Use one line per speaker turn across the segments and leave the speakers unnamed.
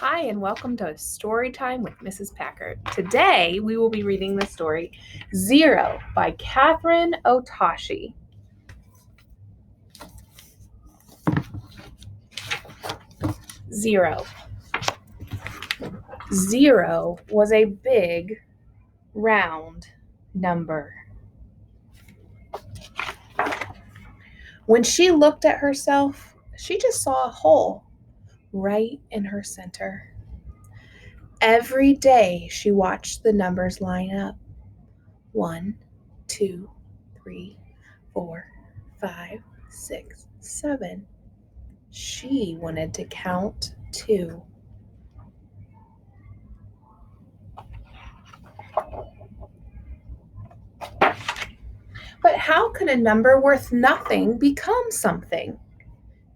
Hi, and welcome to Story Time with Mrs. Packard. Today, we will be reading the story Zero by Kathryn Otoshi. Zero. Zero was a big, round number. When she looked at herself, she just saw a hole right in her center. Every day, she watched the numbers line up. 1, 2, 3, 4, 5, 6, 7. She wanted to count too. But how could a number worth nothing become something?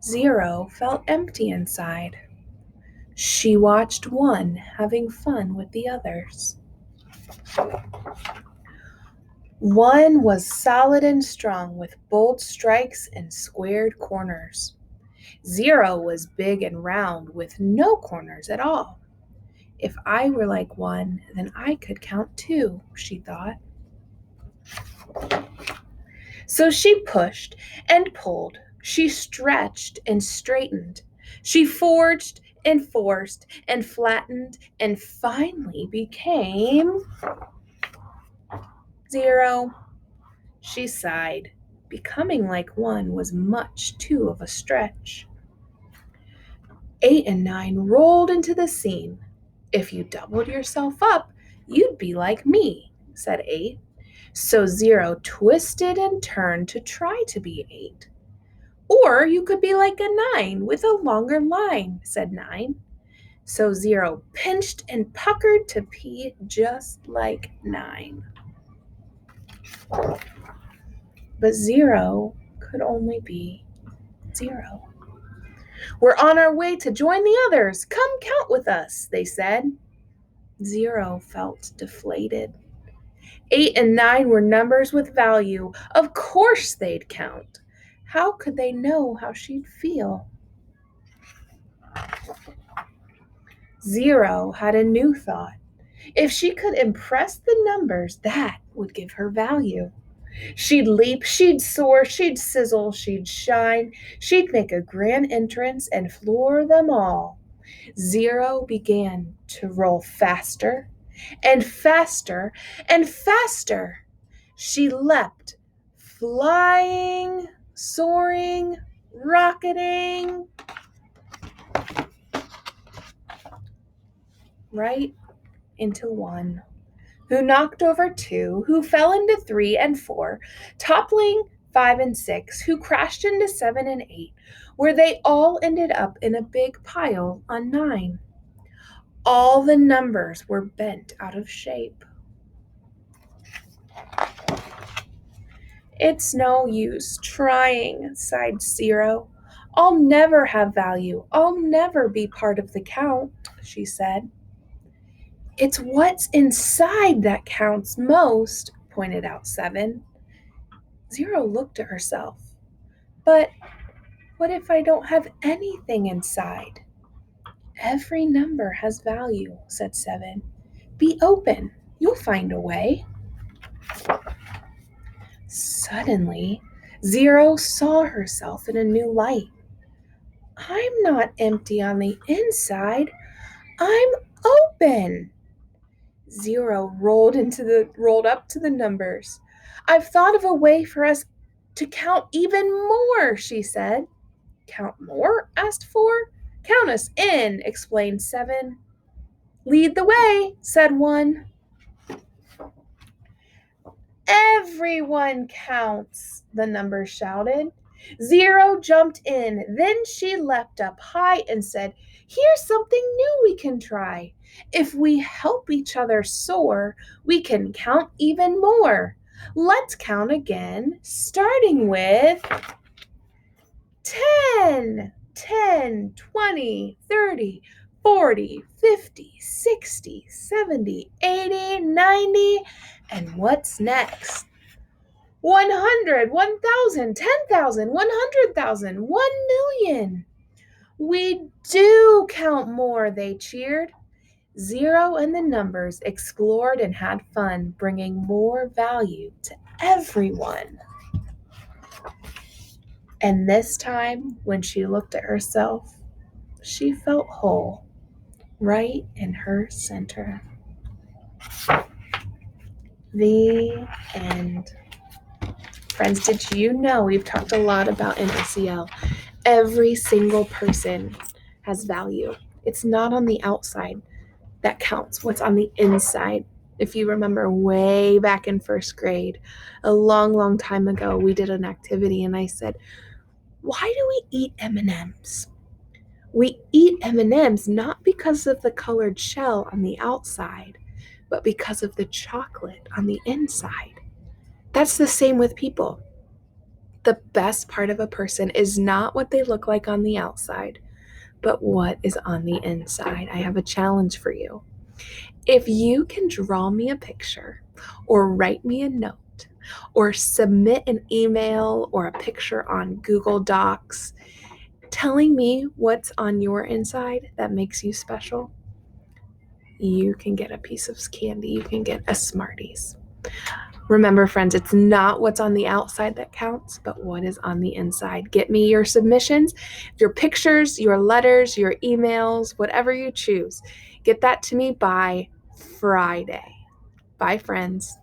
Zero felt empty inside. She watched one having fun with the others. One was solid and strong with bold strikes and squared corners. Zero was big and round with no corners at all. If I were like one, then I could count too, she thought. So she pushed and pulled. She stretched and straightened. She forged and forced and flattened and finally became zero. She sighed. Becoming like one was much too of a stretch. 8 and 9 rolled into the scene. If you doubled yourself up, you'd be like me, said 8. So Zero twisted and turned to try to be 8. Or you could be like a 9 with a longer line, said 9. So Zero pinched and puckered to be just like 9. But Zero could only be 0. We're on our way to join the others. Come count with us, they said. Zero felt deflated. 8 and 9 were numbers with value. Of course they'd count. How could they know how she'd feel? Zero had a new thought. If she could impress the numbers, that would give her value. She'd leap, she'd soar, she'd sizzle, she'd shine, she'd make a grand entrance and floor them all. Zero began to roll faster and faster and faster. She leapt, flying, soaring, rocketing, right into 1, who knocked over 2, who fell into 3 and 4, toppling 5 and 6, who crashed into 7 and 8, where they all ended up in a big pile on 9. All the numbers were bent out of shape. It's no use trying, sighed Zero. I'll never have value. I'll never be part of the count, she said. It's what's inside that counts most, pointed out 7. Zero looked at herself. But what if I don't have anything inside? Every number has value, said 7. Be open. You'll find a way. Suddenly, Zero saw herself in a new light. I'm not empty on the inside. I'm open. Zero rolled up to the numbers. I've thought of a way for us to count even more, she said. Count more? Asked 4. Count us in, explained 7. Lead the way, said 1. Everyone counts, the numbers shouted. Zero jumped in. Then she leapt up high and said, here's something new we can try. If we help each other soar, we can count even more. Let's count again, starting with 10, 10, 20, 30, 40, 50, 60, 70, 80, 90, and what's next? 100, 1,000, 10,000, 100,000, 1,000,000. We do count more, they cheered. Zero and the numbers explored and had fun, bringing more value to everyone. And this time, when she looked at herself, she felt whole, right in her center. The end. Friends, did you know we've talked a lot about NACL? Every single person has value. It's not on the outside that counts, what's on the inside. If you remember way back in first grade, a long, long time ago, we did an activity and I said, why do we eat M&Ms? We eat M&Ms not because of the colored shell on the outside, but because of the chocolate on the inside. That's the same with people. The best part of a person is not what they look like on the outside, but what is on the inside. I have a challenge for you. If you can draw me a picture or write me a note or submit an email or a picture on Google Docs telling me what's on your inside that makes you special, you can get a piece of candy. You can get a Smarties. Remember, friends, it's not what's on the outside that counts, but what is on the inside. Get me your submissions, your pictures, your letters, your emails, whatever you choose. Get that to me by Friday. Bye, friends.